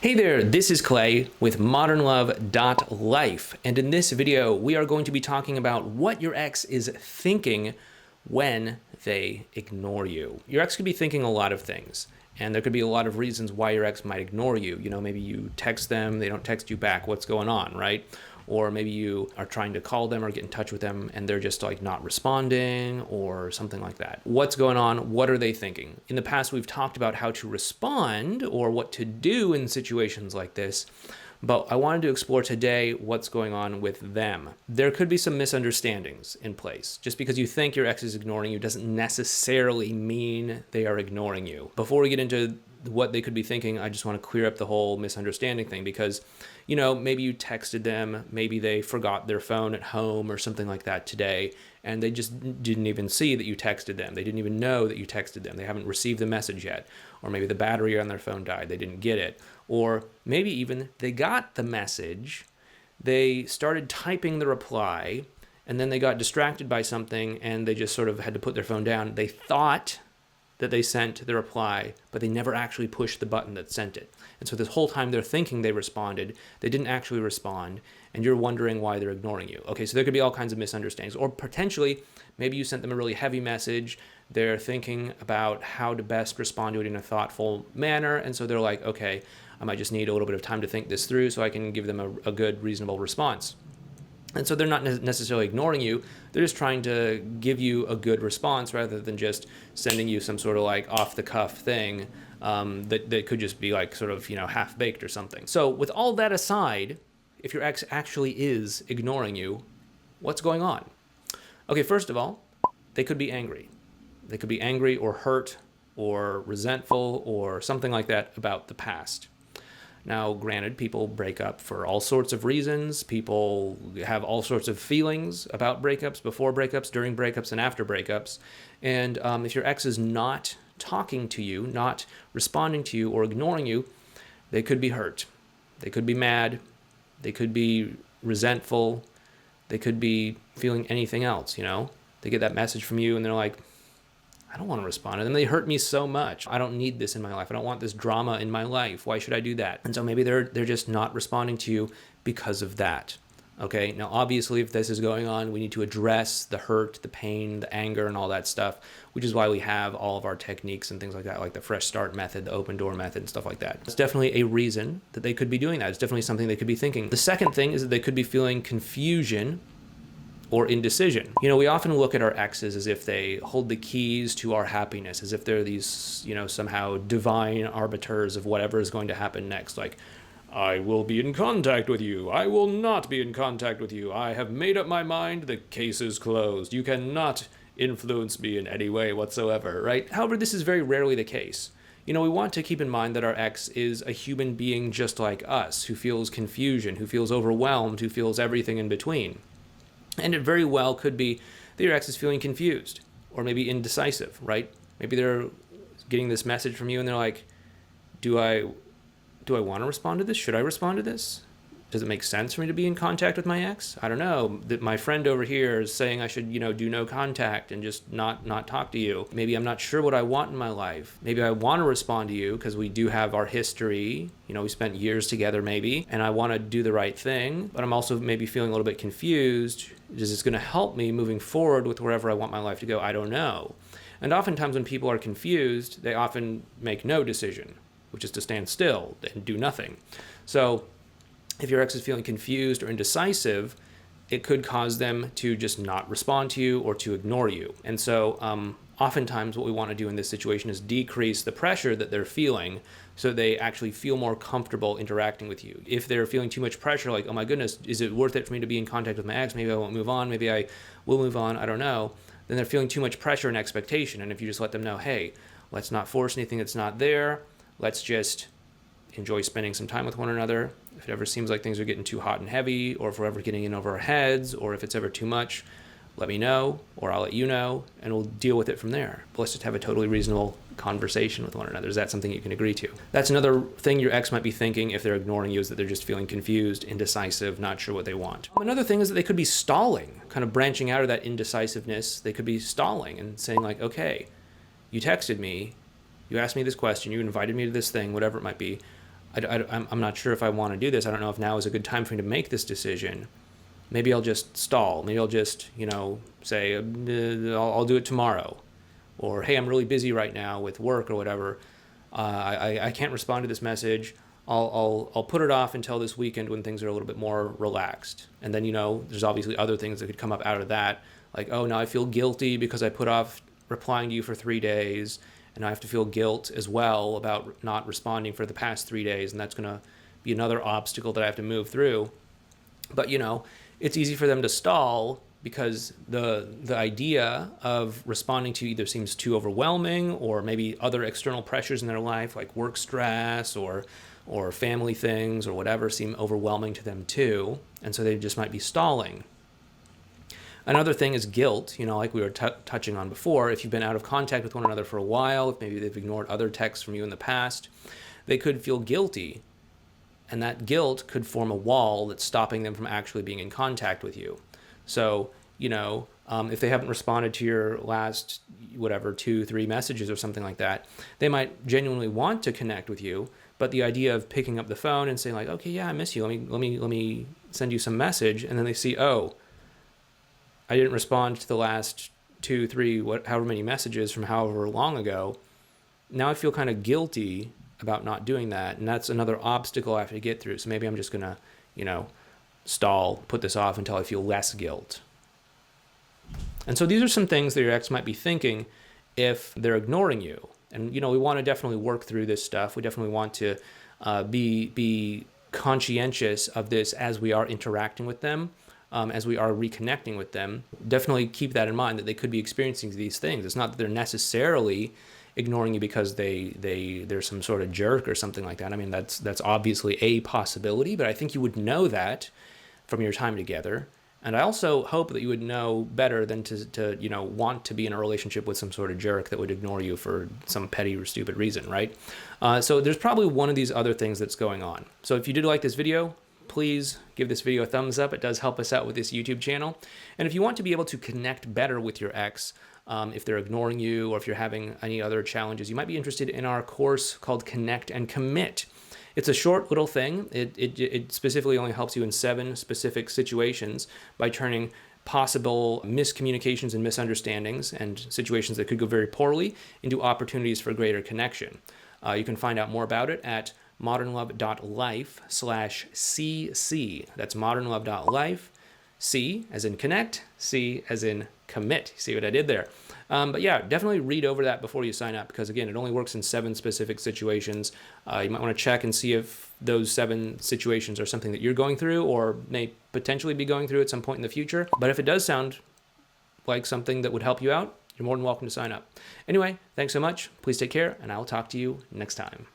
Hey there, this is Clay with modernlove.life, and in this video we are going to be talking about what your ex is thinking when they ignore you. Your ex could be thinking a lot of things, and there could be a lot of reasons why your ex might ignore you. You know, maybe you text them, they don't text you back, what's going on, right? Or maybe you are trying to call them or get in touch with them and they're just like not responding or something like that. What's going on? What are they thinking? In the past, we've talked about how to respond or what to do in situations like this, but I wanted to explore today what's going on with them. There could be some misunderstandings in place. Just because you think your ex is ignoring you doesn't necessarily mean they are ignoring you. Before we get into what they could be thinking, I just want to clear up the whole misunderstanding thing because, you know, maybe you texted them, maybe they forgot their phone at home or something like that today, and they just didn't even see that you texted them. They didn't even know that you texted them. They haven't received the message yet. Or maybe the battery on their phone died. They didn't get it. Or maybe even they got the message, they started typing the reply, and then they got distracted by something and they just sort of had to put their phone down. They thought that they sent the reply, but they never actually pushed the button that sent it. And so this whole time they're thinking they responded, they didn't actually respond, and you're wondering why they're ignoring you. Okay, so there could be all kinds of misunderstandings. Or potentially, maybe you sent them a really heavy message, they're thinking about how to best respond to it in a thoughtful manner, and so they're like, okay, I might just need a little bit of time to think this through so I can give them a good, reasonable response. And so they're not necessarily ignoring you. They're just trying to give you a good response rather than just sending you some sort of like off the cuff thing that could just be like sort of, you know, half baked or something. So with all that aside, if your ex actually is ignoring you, what's going on? Okay, first of all, they could be angry. They could be angry or hurt or resentful or something like that about the past. Now, granted, people break up for all sorts of reasons. People have all sorts of feelings about breakups, before breakups, during breakups, and after breakups. And if your ex is not talking to you, not responding to you, or ignoring you, they could be hurt. They could be mad. They could be resentful. They could be feeling anything else, you know? They get that message from you and they're like, I don't want to respond to them. They hurt me so much. I don't need this in my life. I don't want this drama in my life. Why should I do that? And so maybe they're just not responding to you because of that. Okay. Now, obviously, if this is going on, we need to address the hurt, the pain, the anger, and all that stuff, which is why we have all of our techniques and things like that, like the fresh start method, the open door method, and stuff like that. It's definitely a reason that they could be doing that. It's definitely something they could be thinking. The second thing is that they could be feeling confusion or indecision. You know, we often look at our exes as if they hold the keys to our happiness, as if they're these, you know, somehow divine arbiters of whatever is going to happen next. Like, I will be in contact with you. I will not be in contact with you. I have made up my mind. The case is closed. You cannot influence me in any way whatsoever, right? However, this is very rarely the case. You know, we want to keep in mind that our ex is a human being just like us, who feels confusion, who feels overwhelmed, who feels everything in between. And it very well could be that your ex is feeling confused or maybe indecisive, right? Maybe they're getting this message from you and they're like, do I want to respond to this? Should I respond to this? Does it make sense for me to be in contact with my ex? I don't know. That my friend over here is saying I should, you know, do no contact and just not talk to you. Maybe I'm not sure what I want in my life. Maybe I want to respond to you because we do have our history. You know, we spent years together maybe, and I want to do the right thing, but I'm also maybe feeling a little bit confused. Is this going to help me moving forward with wherever I want my life to go? I don't know. And oftentimes when people are confused, they often make no decision, which is to stand still and do nothing. So if your ex is feeling confused or indecisive, it could cause them to just not respond to you or to ignore you. And so oftentimes what we want to do in this situation is decrease the pressure that they're feeling so they actually feel more comfortable interacting with you. If they're feeling too much pressure, like, oh my goodness, is it worth it for me to be in contact with my ex? Maybe I won't move on. Maybe I will move on. I don't know. Then they're feeling too much pressure and expectation. And if you just let them know, hey, let's not force anything that's not there. Let's just enjoy spending some time with one another. If it ever seems like things are getting too hot and heavy, or if we're ever getting in over our heads, or if it's ever too much, let me know, or I'll let you know, and we'll deal with it from there. But let's just have a totally reasonable conversation with one another. Is that something you can agree to? That's another thing your ex might be thinking if they're ignoring you, is that they're just feeling confused, indecisive, not sure what they want. Another thing is that they could be stalling, kind of branching out of that indecisiveness. They could be stalling and saying like, okay, you texted me, you asked me this question, you invited me to this thing, whatever it might be. I'm not sure if I want to do this. I don't know if now is a good time for me to make this decision. Maybe I'll just stall. Maybe I'll just, say, I'll do it tomorrow. Or, hey, I'm really busy right now with work or whatever. I can't respond to this message. I'll put it off until this weekend when things are a little bit more relaxed. And then, there's obviously other things that could come up out of that. Like, oh, now I feel guilty because I put off replying to you for 3 days. And I have to feel guilt as well about not responding for the past 3 days. And that's going to be another obstacle that I have to move through. But, it's easy for them to stall because the idea of responding to either seems too overwhelming, or maybe other external pressures in their life like work stress or family things or whatever seem overwhelming to them too. And so they just might be stalling. Another thing is guilt, like we were touching on before. If you've been out of contact with one another for a while, if maybe they've ignored other texts from you in the past, they could feel guilty. And that guilt could form a wall that's stopping them from actually being in contact with you. So, if they haven't responded to your last, 2-3 messages or something like that, they might genuinely want to connect with you. But the idea of picking up the phone and saying like, okay, yeah, I miss you. Let me send you some message. And then they see, oh, I didn't respond to the last 2-3, however many messages from however long ago. Now I feel kind of guilty about not doing that. And that's another obstacle I have to get through. So maybe I'm just going to, stall, put this off until I feel less guilt. And so these are some things that your ex might be thinking if they're ignoring you. And, we want to definitely work through this stuff. We definitely want to be conscientious of this as we are interacting with them, as we are reconnecting with them. Definitely keep that in mind, that they could be experiencing these things. It's not that they're necessarily ignoring you because they're some sort of jerk or something like that. I mean, that's obviously a possibility, but I think you would know that from your time together. And I also hope that you would know better than to want to be in a relationship with some sort of jerk that would ignore you for some petty or stupid reason, right? So there's probably one of these other things that's going on. So if you did like this video, please give this video a thumbs up. It does help us out with this YouTube channel. And if you want to be able to connect better with your ex, if they're ignoring you or if you're having any other challenges, you might be interested in our course called Connect and Commit. It's a short little thing. It specifically only helps you in 7 specific situations by turning possible miscommunications and misunderstandings and situations that could go very poorly into opportunities for greater connection. You can find out more about it at modernlove.life/cc. That's modernlove.life. C as in connect, C as in commit. See what I did there? But yeah, definitely read over that before you sign up, because again, it only works in 7 specific situations. You might want to check and see if those 7 situations are something that you're going through or may potentially be going through at some point in the future. But if it does sound like something that would help you out, you're more than welcome to sign up. Anyway, thanks so much. Please take care, and I'll talk to you next time.